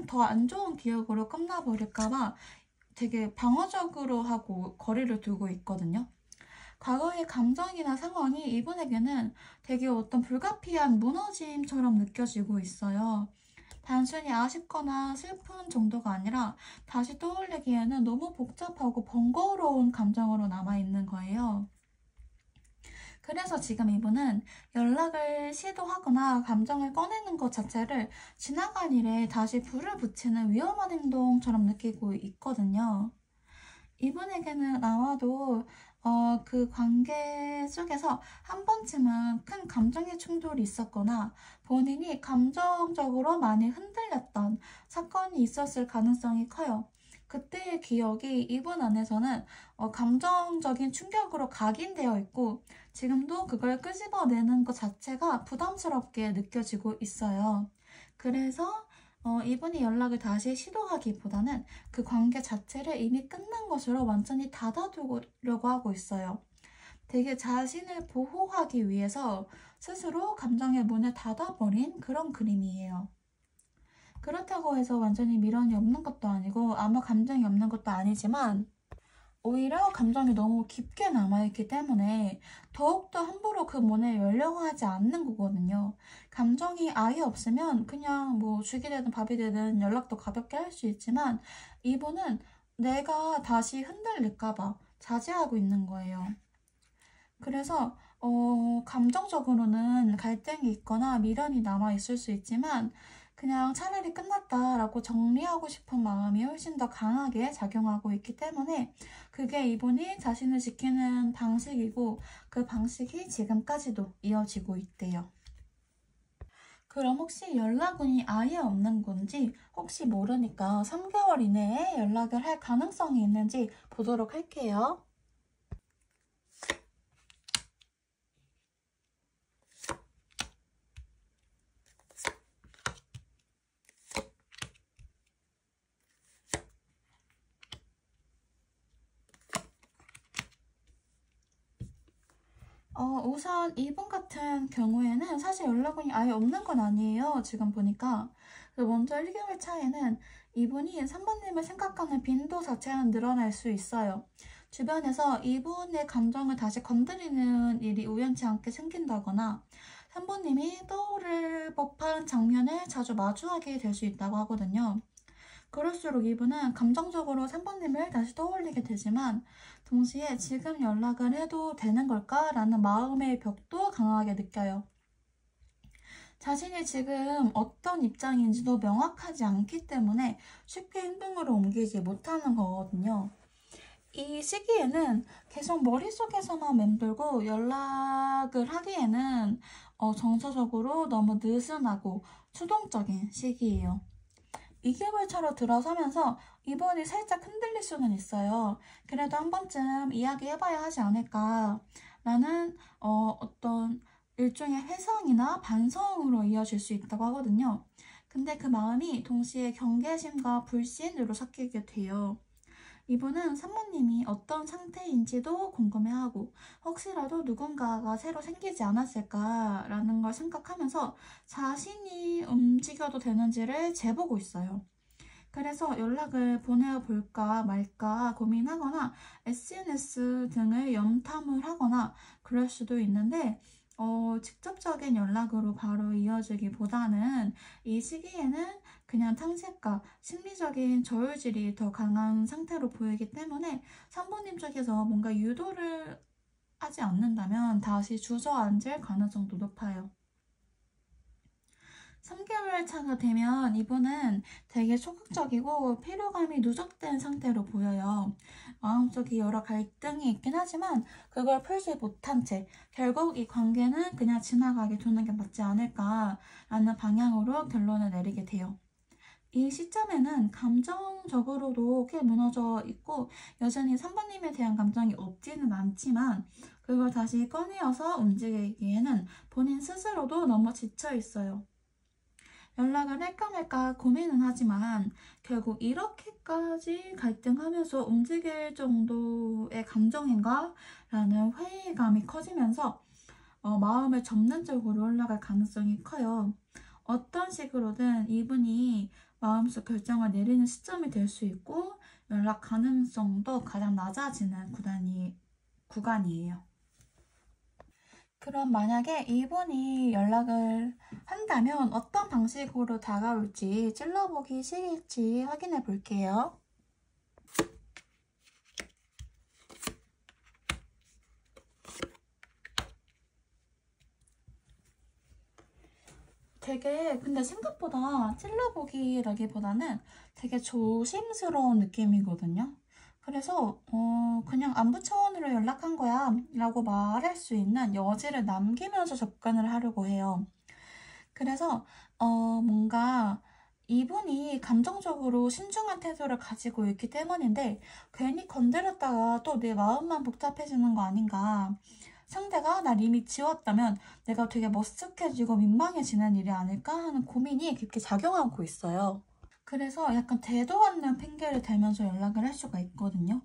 더 안 좋은 기억으로 끝나버릴까봐 되게 방어적으로 하고 거리를 두고 있거든요. 과거의 감정이나 상황이 이분에게는 되게 어떤 불가피한 무너짐처럼 느껴지고 있어요. 단순히 아쉽거나 슬픈 정도가 아니라 다시 떠올리기에는 너무 복잡하고 번거로운 감정으로 남아있는 거예요. 그래서 지금 이분은 연락을 시도하거나 감정을 꺼내는 것 자체를 지나간 일에 다시 불을 붙이는 위험한 행동처럼 느끼고 있거든요. 이분에게는 아마도 그 관계 속에서 한 번쯤은 큰 감정의 충돌이 있었거나 본인이 감정적으로 많이 흔들렸던 사건이 있었을 가능성이 커요. 그때의 기억이 이분 안에서는 감정적인 충격으로 각인되어 있고 지금도 그걸 끄집어내는 것 자체가 부담스럽게 느껴지고 있어요. 그래서 이분이 연락을 다시 시도하기보다는 그 관계 자체를 이미 끝난 것으로 완전히 닫아두려고 하고 있어요. 되게 자신을 보호하기 위해서 스스로 감정의 문을 닫아버린 그런 그림이에요. 그렇다고 해서 완전히 미련이 없는 것도 아니고 아무 감정이 없는 것도 아니지만 오히려 감정이 너무 깊게 남아있기 때문에 더욱더 함부로 그 문을 열려고 하지 않는 거거든요. 감정이 아예 없으면 그냥 뭐 죽이 되든 밥이 되든 연락도 가볍게 할 수 있지만 이분은 내가 다시 흔들릴까봐 자제하고 있는 거예요. 그래서 감정적으로는 갈등이 있거나 미련이 남아있을 수 있지만 그냥 차라리 끝났다라고 정리하고 싶은 마음이 훨씬 더 강하게 작용하고 있기 때문에 그게 이분이 자신을 지키는 방식이고 그 방식이 지금까지도 이어지고 있대요. 그럼 혹시 연락운이 아예 없는 건지 혹시 모르니까 3개월 이내에 연락을 할 가능성이 있는지 보도록 할게요. 우선 이분 같은 경우에는 사실 연락운이 아예 없는 건 아니에요. 지금 보니까. 먼저 1개월 차에는 이분이 3번님을 생각하는 빈도 자체는 늘어날 수 있어요. 주변에서 이분의 감정을 다시 건드리는 일이 우연치 않게 생긴다거나 3번님이 떠오를 법한 장면을 자주 마주하게 될 수 있다고 하거든요. 그럴수록 이분은 감정적으로 3번님을 다시 떠올리게 되지만 동시에 지금 연락을 해도 되는 걸까? 라는 마음의 벽도 강하게 느껴요. 자신이 지금 어떤 입장인지도 명확하지 않기 때문에 쉽게 행동으로 옮기지 못하는 거거든요. 이 시기에는 계속 머릿속에서만 맴돌고 연락을 하기에는 정서적으로 너무 느슨하고 수동적인 시기예요. 2개월 차로 들어서면서 이분이 살짝 흔들릴 수는 있어요. 그래도 한 번쯤 이야기해봐야 하지 않을까 라는 어떤 일종의 회상이나 반성으로 이어질 수 있다고 하거든요. 근데 그 마음이 동시에 경계심과 불신으로 섞이게 돼요. 이분은 산모님이 어떤 상태인지도 궁금해하고 혹시라도 누군가가 새로 생기지 않았을까라는 걸 생각하면서 자신이 움직여도 되는지를 재보고 있어요. 그래서 연락을 보내볼까 말까 고민하거나 SNS 등을 염탐을 하거나 그럴 수도 있는데 직접적인 연락으로 바로 이어지기보다는 이 시기에는 그냥 탐색과 심리적인 저울질이 더 강한 상태로 보이기 때문에 산모님 쪽에서 뭔가 유도를 하지 않는다면 다시 주저앉을 가능성도 높아요. 3개월 차가 되면 이분은 되게 소극적이고 피로감이 누적된 상태로 보여요. 마음속에 여러 갈등이 있긴 하지만 그걸 풀지 못한 채 결국 이 관계는 그냥 지나가게 두는 게 맞지 않을까라는 방향으로 결론을 내리게 돼요. 이 시점에는 감정적으로도 꽤 무너져 있고 여전히 3번님에 대한 감정이 없지는 않지만 그걸 다시 꺼내어서 움직이기에는 본인 스스로도 너무 지쳐 있어요. 연락을 할까 말까 고민은 하지만 결국 이렇게까지 갈등하면서 움직일 정도의 감정인가? 라는 회의감이 커지면서 마음을 접는 쪽으로 올라갈 가능성이 커요. 어떤 식으로든 이분이 마음속 결정을 내리는 시점이 될 수 있고 연락 가능성도 가장 낮아지는 구간이에요. 그럼 만약에 이분이 연락을 한다면 어떤 방식으로 다가올지 찔러보기 싫을지 확인해 볼게요. 되게 근데 생각보다 찔러보기라기보다는 되게 조심스러운 느낌이거든요. 그래서 그냥 안부 차원으로 연락한 거야 라고 말할 수 있는 여지를 남기면서 접근을 하려고 해요. 그래서 뭔가 이분이 감정적으로 신중한 태도를 가지고 있기 때문인데 괜히 건드렸다가 또 내 마음만 복잡해지는 거 아닌가 상대가 날 이미 지웠다면 내가 되게 머쓱해지고 민망해지는 일이 아닐까 하는 고민이 깊게 작용하고 있어요. 그래서 약간 대도 않는 핑계를 대면서 연락을 할 수가 있거든요.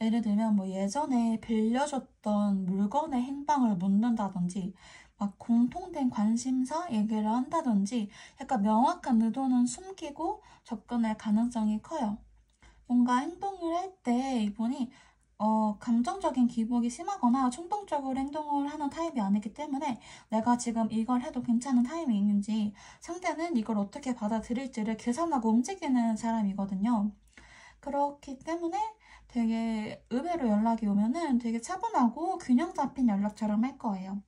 예를 들면 뭐 예전에 빌려줬던 물건의 행방을 묻는다든지 막 공통된 관심사 얘기를 한다든지 약간 명확한 의도는 숨기고 접근할 가능성이 커요. 뭔가 행동을 할 때 이분이 감정적인 기복이 심하거나 충동적으로 행동을 하는 타입이 아니기 때문에 내가 지금 이걸 해도 괜찮은 타이밍인지 상대는 이걸 어떻게 받아들일지를 계산하고 움직이는 사람이거든요. 그렇기 때문에 되게 의외로 연락이 오면은 되게 차분하고 균형 잡힌 연락처럼 할 거예요.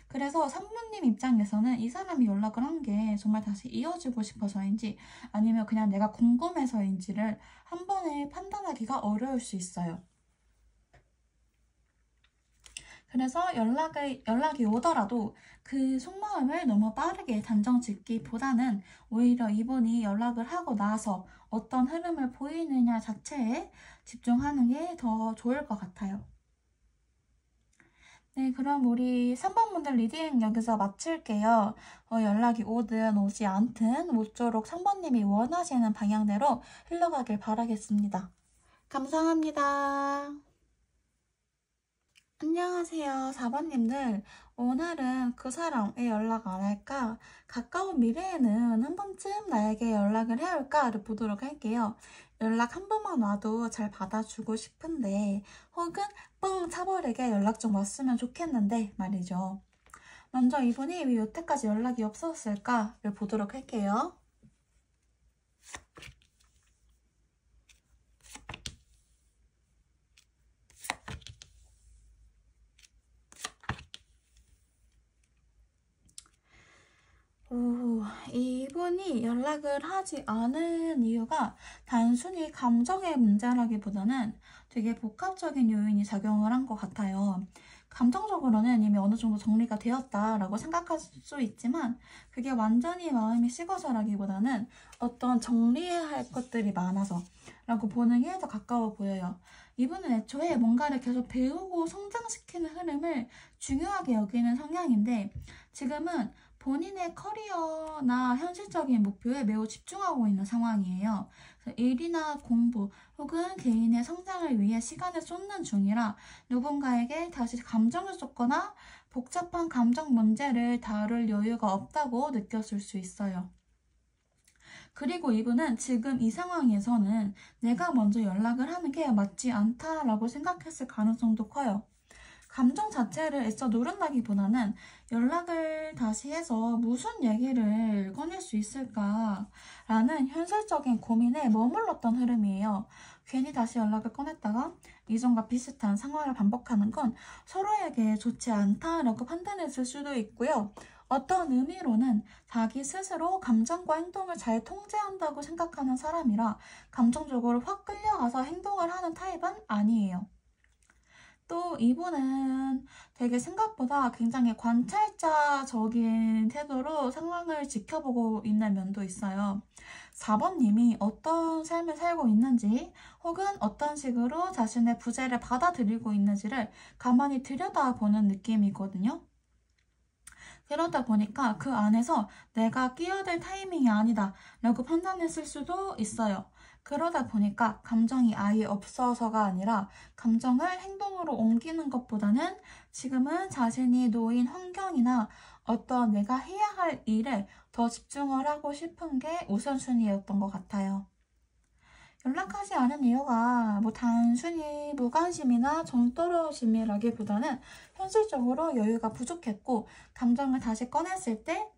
그래서 산부님 입장에서는 이 사람이 연락을 한 게 정말 다시 이어지고 싶어서인지 아니면 그냥 내가 궁금해서인지를 한 번에 판단하기가 어려울 수 있어요. 그래서 연락이 오더라도 그 속마음을 너무 빠르게 단정 짓기보다는 오히려 이분이 연락을 하고 나서 어떤 흐름을 보이느냐 자체에 집중하는 게 더 좋을 것 같아요. 네, 그럼 우리 3번 분들 리딩 여기서 마칠게요. 연락이 오든 오지 않든 모쪼록 3번님이 원하시는 방향대로 흘러가길 바라겠습니다. 감사합니다. 안녕하세요, 4번님들. 오늘은 그 사람 왜 연락 안 할까? 가까운 미래에는 한 번쯤 나에게 연락을 해야 할까를 보도록 할게요. 연락 한 번만 와도 잘 받아주고 싶은데 혹은 뻥 차버리게 연락 좀 왔으면 좋겠는데 말이죠. 먼저 이분이 왜 여태까지 연락이 없었을까를 보도록 할게요. 이분이 연락을 하지 않은 이유가 단순히 감정의 문제라기보다는 되게 복합적인 요인이 작용을 한 것 같아요. 감정적으로는 이미 어느 정도 정리가 되었다라고 생각할 수 있지만 그게 완전히 마음이 식어서라기보다는 어떤 정리해야 할 것들이 많아서 라고 보는 게 더 가까워 보여요. 이분은 애초에 뭔가를 계속 배우고 성장시키는 흐름을 중요하게 여기는 성향인데 지금은 본인의 커리어나 현실적인 목표에 매우 집중하고 있는 상황이에요. 일이나 공부 혹은 개인의 성장을 위해 시간을 쏟는 중이라 누군가에게 다시 감정을 쏟거나 복잡한 감정 문제를 다룰 여유가 없다고 느꼈을 수 있어요. 그리고 이분은 지금 이 상황에서는 내가 먼저 연락을 하는 게 맞지 않다라고 생각했을 가능성도 커요. 감정 자체를 애써 누른다기보다는 연락을 다시 해서 무슨 얘기를 꺼낼 수 있을까라는 현실적인 고민에 머물렀던 흐름이에요. 괜히 다시 연락을 꺼냈다가 이전과 비슷한 상황을 반복하는 건 서로에게 좋지 않다라고 판단했을 수도 있고요. 어떤 의미로는 자기 스스로 감정과 행동을 잘 통제한다고 생각하는 사람이라 감정적으로 확 끌려가서 행동을 하는 타입은 아니에요. 또 이분은 되게 생각보다 굉장히 관찰자적인 태도로 상황을 지켜보고 있는 면도 있어요. 4번님이 어떤 삶을 살고 있는지 혹은 어떤 식으로 자신의 부재를 받아들이고 있는지를 가만히 들여다보는 느낌이거든요. 그러다 보니까 그 안에서 내가 끼어들 타이밍이 아니다 라고 판단했을 수도 있어요. 그러다 보니까 감정이 아예 없어서가 아니라 감정을 행동으로 옮기는 것보다는 지금은 자신이 놓인 환경이나 어떤 내가 해야 할 일에 더 집중을 하고 싶은 게 우선순위였던 것 같아요. 연락하지 않은 이유가 뭐 단순히 무관심이나 정떨어짐이라기보다는 현실적으로 여유가 부족했고 감정을 다시 꺼냈을 때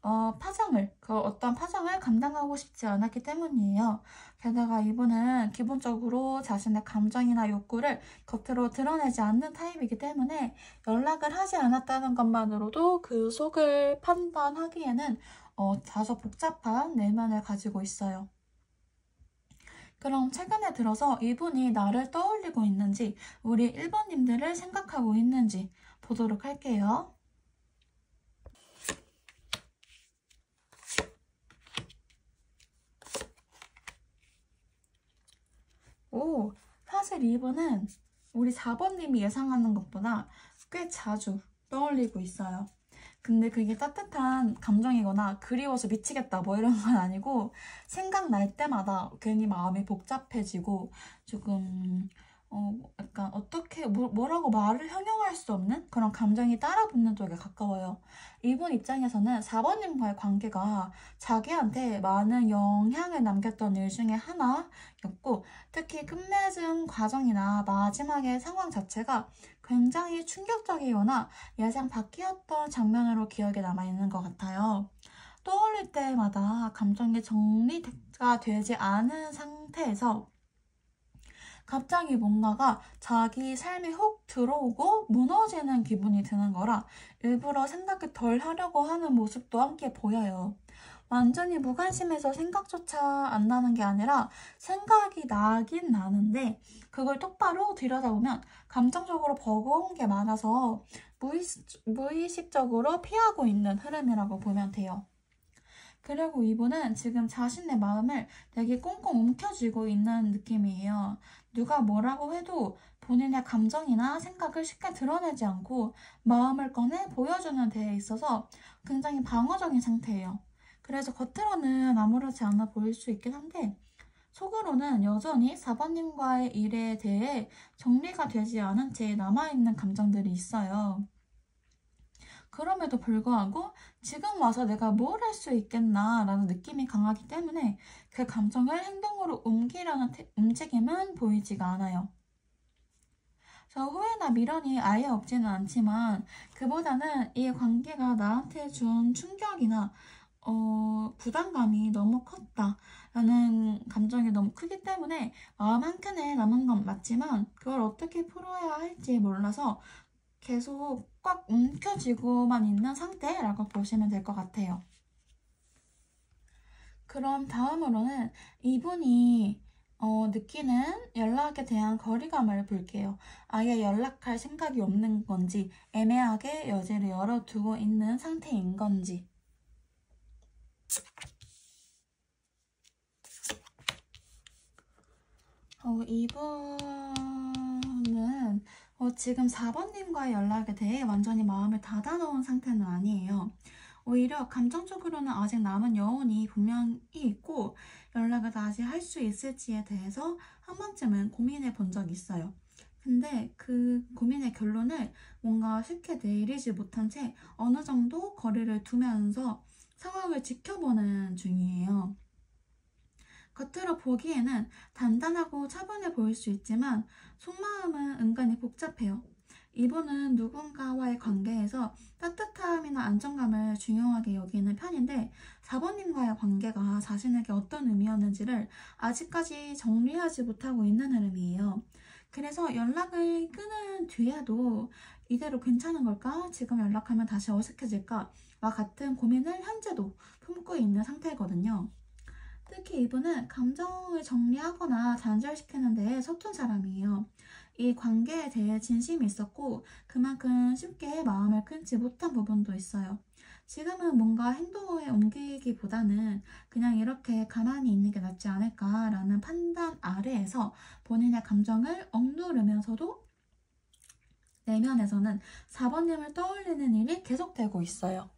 어떤 파장을 감당하고 싶지 않았기 때문이에요. 게다가 이분은 기본적으로 자신의 감정이나 욕구를 겉으로 드러내지 않는 타입이기 때문에 연락을 하지 않았다는 것만으로도 그 속을 판단하기에는 다소 복잡한 내면을 가지고 있어요. 그럼 최근에 들어서 이분이 나를 떠올리고 있는지 우리 1번님들을 생각하고 있는지 보도록 할게요. 사실 이분은 우리 4번님이 예상하는 것보다 꽤 자주 떠올리고 있어요. 근데 그게 따뜻한 감정이거나 그리워서 미치겠다 뭐 이런 건 아니고 생각날 때마다 괜히 마음이 복잡해지고 조금 약간 어떻게 뭐라고 말을 형용할 수 없는 그런 감정이 따라붙는 쪽에 가까워요. 이분 입장에서는 4번님과의 관계가 자기한테 많은 영향을 남겼던 일 중에 하나였고 특히 끝맺은 과정이나 마지막의 상황 자체가 굉장히 충격적이거나 예상 밖이었던 장면으로 기억에 남아있는 것 같아요. 떠올릴 때마다 감정이 정리가 되지 않은 상태에서 갑자기 뭔가가 자기 삶에 훅 들어오고 무너지는 기분이 드는 거라 일부러 생각을 덜 하려고 하는 모습도 함께 보여요. 완전히 무관심해서 생각조차 안 나는 게 아니라 생각이 나긴 나는데 그걸 똑바로 들여다보면 감정적으로 버거운 게 많아서 무의식적으로 피하고 있는 흐름이라고 보면 돼요. 그리고 이분은 지금 자신의 마음을 되게 꽁꽁 움켜쥐고 있는 느낌이에요. 누가 뭐라고 해도 본인의 감정이나 생각을 쉽게 드러내지 않고 마음을 꺼내 보여주는 데에 있어서 굉장히 방어적인 상태예요. 그래서 겉으로는 아무렇지 않아 보일 수 있긴 한데 속으로는 여전히 4번님과의 일에 대해 정리가 되지 않은 채 남아있는 감정들이 있어요. 그럼에도 불구하고 지금 와서 내가 뭘 할 수 있겠나 라는 느낌이 강하기 때문에 그 감정을 행동으로 옮기려는 움직임은 보이지가 않아요. 저 후회나 미련이 아예 없지는 않지만 그보다는 이 관계가 나한테 준 충격이나 부담감이 너무 컸다 라는 감정이 너무 크기 때문에 마음 한켠에 남은 건 맞지만 그걸 어떻게 풀어야 할지 몰라서 계속 꽉 움켜쥐고만 있는 상태라고 보시면 될 것 같아요. 그럼 다음으로는 이분이 느끼는 연락에 대한 거리감을 볼게요. 아예 연락할 생각이 없는 건지 애매하게 여지를 열어두고 있는 상태인 건지. 이분은 지금 4번님과의 연락에 대해 완전히 마음을 닫아놓은 상태는 아니에요. 오히려 감정적으로는 아직 남은 여운이 분명히 있고 연락을 다시 할 수 있을지에 대해서 한 번쯤은 고민해 본 적이 있어요. 근데 그 고민의 결론을 뭔가 쉽게 내리지 못한 채 어느 정도 거리를 두면서 상황을 지켜보는 중이에요. 겉으로 보기에는 단단하고 차분해 보일 수 있지만 속마음은 은근히 복잡해요. 이분은 누군가와의 관계에서 따뜻함이나 안정감을 중요하게 여기는 편인데 4번님과의 관계가 자신에게 어떤 의미였는지를 아직까지 정리하지 못하고 있는 흐름이에요. 그래서 연락을 끊은 뒤에도 이대로 괜찮은 걸까? 지금 연락하면 다시 어색해질까? 와 같은 고민을 현재도 품고 있는 상태거든요. 특히 이분은 감정을 정리하거나 단절시키는 데에 서툰 사람이에요. 이 관계에 대해 진심이 있었고 그만큼 쉽게 마음을 끊지 못한 부분도 있어요. 지금은 뭔가 행동에 옮기기보다는 그냥 이렇게 가만히 있는 게 낫지 않을까라는 판단 아래에서 본인의 감정을 억누르면서도 내면에서는 4번님을 떠올리는 일이 계속되고 있어요.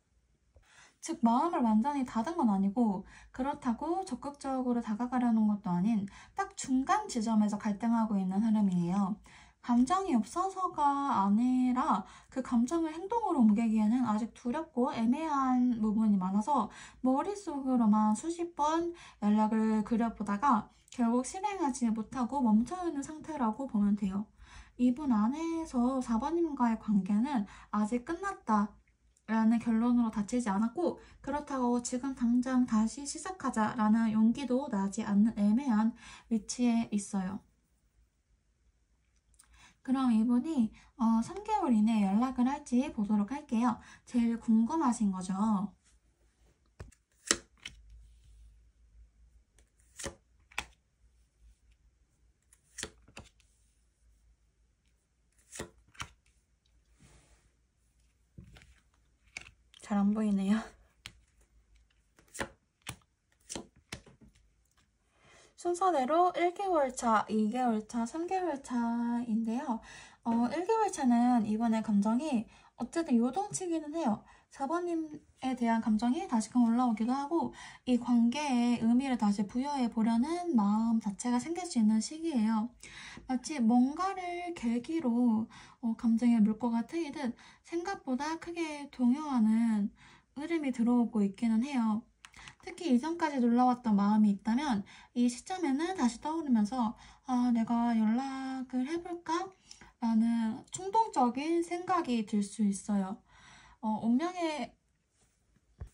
즉 마음을 완전히 닫은 건 아니고 그렇다고 적극적으로 다가가려는 것도 아닌 딱 중간 지점에서 갈등하고 있는 흐름이에요. 감정이 없어서가 아니라 그 감정을 행동으로 옮기기에는 아직 두렵고 애매한 부분이 많아서 머릿속으로만 수십 번 연락을 그려보다가 결국 실행하지 못하고 멈춰있는 상태라고 보면 돼요. 이분 안에서 4번님과의 관계는 아직 끝났다 라는 결론으로 다치지 않았고 그렇다고 지금 당장 다시 시작하자 라는 용기도 나지 않는 애매한 위치에 있어요. 그럼 이분이 3개월 이내에 연락을 할지 보도록 할게요. 제일 궁금하신 거죠? 잘 안 보이네요. 순서대로 1개월 차, 2개월 차, 3개월 차인데요. 1개월 차는 이번에 감정이 어쨌든 요동치기는 해요. 4번님에 대한 감정이 다시금 올라오기도 하고 이 관계에 의미를 다시 부여해 보려는 마음 자체가 생길 수 있는 시기예요. 마치 뭔가를 계기로 감정의 물꼬가 트이듯 생각보다 크게 동요하는 흐름이 들어오고 있기는 해요. 특히 이전까지 놀라웠던 마음이 있다면 이 시점에는 다시 떠오르면서 내가 연락을 해볼까? 라는 충동적인 생각이 들 수 있어요.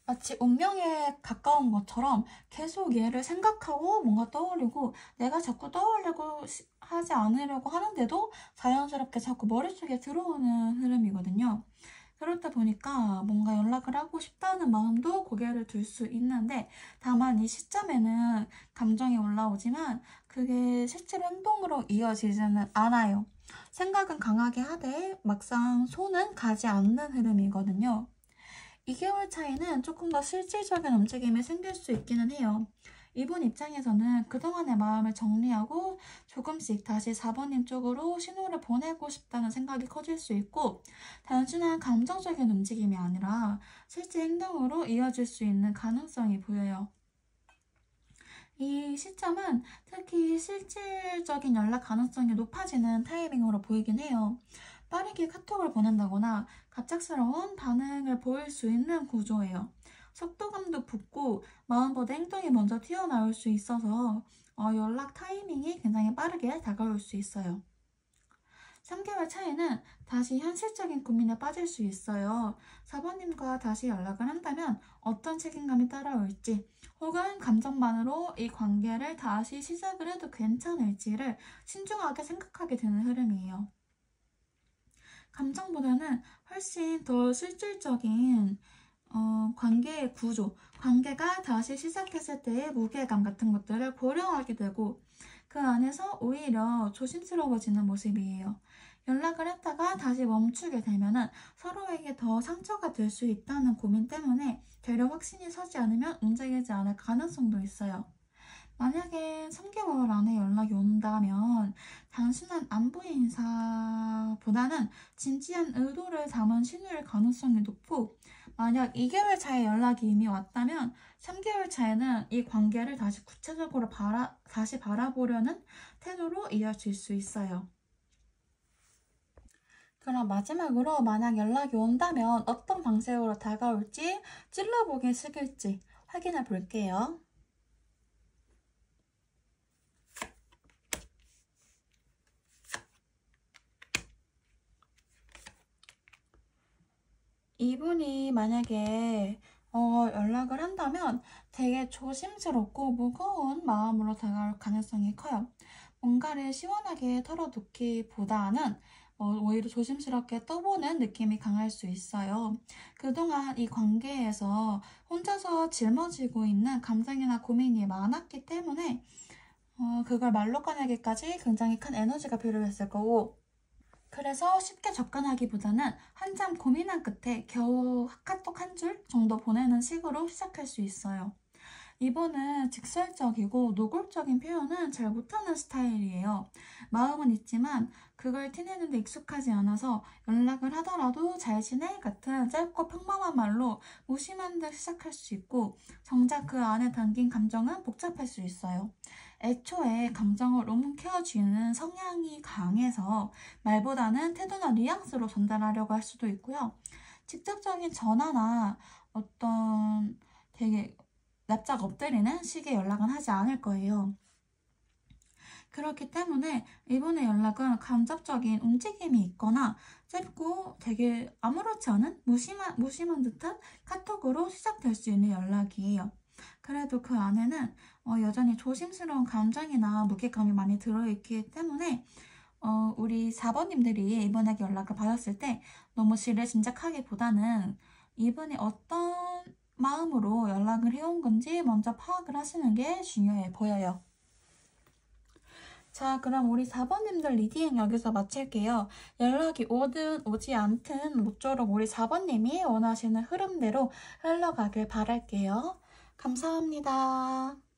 마치 운명에 가까운 것처럼 계속 얘를 생각하고 뭔가 떠올리고 내가 자꾸 떠올리고 하지 않으려고 하는데도 자연스럽게 자꾸 머릿속에 들어오는 흐름이거든요. 그렇다 보니까 뭔가 연락을 하고 싶다는 마음도 고개를 들 수 있는데 다만 이 시점에는 감정이 올라오지만 그게 실제로 행동으로 이어지지는 않아요. 생각은 강하게 하되 막상 손은 가지 않는 흐름이거든요. 2개월 차이는 조금 더 실질적인 움직임이 생길 수 있기는 해요. 이분 입장에서는 그동안의 마음을 정리하고 조금씩 다시 4번님 쪽으로 신호를 보내고 싶다는 생각이 커질 수 있고 단순한 감정적인 움직임이 아니라 실제 행동으로 이어질 수 있는 가능성이 보여요. 이 시점은 특히 실질적인 연락 가능성이 높아지는 타이밍으로 보이긴 해요. 빠르게 카톡을 보낸다거나 갑작스러운 반응을 보일 수 있는 구조예요. 속도감도 붙고 마음보다 행동이 먼저 튀어나올 수 있어서 연락 타이밍이 굉장히 빠르게 다가올 수 있어요. 3개월 차에는 다시 현실적인 고민에 빠질 수 있어요. 4번님과 다시 연락을 한다면 어떤 책임감이 따라올지 혹은 감정만으로 이 관계를 다시 시작을 해도 괜찮을지를 신중하게 생각하게 되는 흐름이에요. 감정보다는 훨씬 더 실질적인 관계의 구조, 관계가 다시 시작했을 때의 무게감 같은 것들을 고려하게 되고 그 안에서 오히려 조심스러워지는 모습이에요. 연락을 했다가 다시 멈추게 되면은 서로에게 더 상처가 될 수 있다는 고민 때문에 되려 확신이 서지 않으면 움직이지 않을 가능성도 있어요. 만약에 3개월 안에 연락이 온다면 단순한 안부 인사보다는 진지한 의도를 담은 신호일 가능성이 높고 만약 2개월 차에 연락이 이미 왔다면 3개월 차에는 이 관계를 다시 구체적으로 다시 바라보려는 태도로 이어질 수 있어요. 그럼 마지막으로 만약 연락이 온다면 어떤 방식으로 다가올지 찔러보기 식일지 확인해 볼게요. 이분이 만약에 연락을 한다면 되게 조심스럽고 무거운 마음으로 다가올 가능성이 커요. 뭔가를 시원하게 털어놓기보다는 오히려 조심스럽게 떠보는 느낌이 강할 수 있어요. 그동안 이 관계에서 혼자서 짊어지고 있는 감정이나 고민이 많았기 때문에 그걸 말로 꺼내기까지 굉장히 큰 에너지가 필요했을 거고 그래서 쉽게 접근하기보다는 한참 고민한 끝에 겨우 카톡 한 줄 정도 보내는 식으로 시작할 수 있어요. 이분은 직설적이고 노골적인 표현은 잘 못하는 스타일이에요. 마음은 있지만 그걸 티내는데 익숙하지 않아서 연락을 하더라도 잘 지내? 같은 짧고 평범한 말로 무심한 듯 시작할 수 있고 정작 그 안에 담긴 감정은 복잡할 수 있어요. 애초에 감정을 움켜쥐는 성향이 강해서 말보다는 태도나 뉘앙스로 전달하려고 할 수도 있고요. 직접적인 전화나 어떤 되게 납작 엎드리는 식의 연락은 하지 않을 거예요. 그렇기 때문에 이분의 연락은 간접적인 움직임이 있거나 짧고 되게 아무렇지 않은 무심한 듯한 카톡으로 시작될 수 있는 연락이에요. 그래도 그 안에는 여전히 조심스러운 감정이나 무게감이 많이 들어있기 때문에 우리 4번님들이 이분에게 연락을 받았을 때 너무 지레짐작하기보다는 이분이 어떤 마음으로 연락을 해온 건지 먼저 파악을 하시는 게 중요해 보여요. 자, 그럼 우리 4번님들 리딩 여기서 마칠게요. 연락이 오든 오지 않든 모쪼록 우리 4번님이 원하시는 흐름대로 흘러가길 바랄게요. 감사합니다.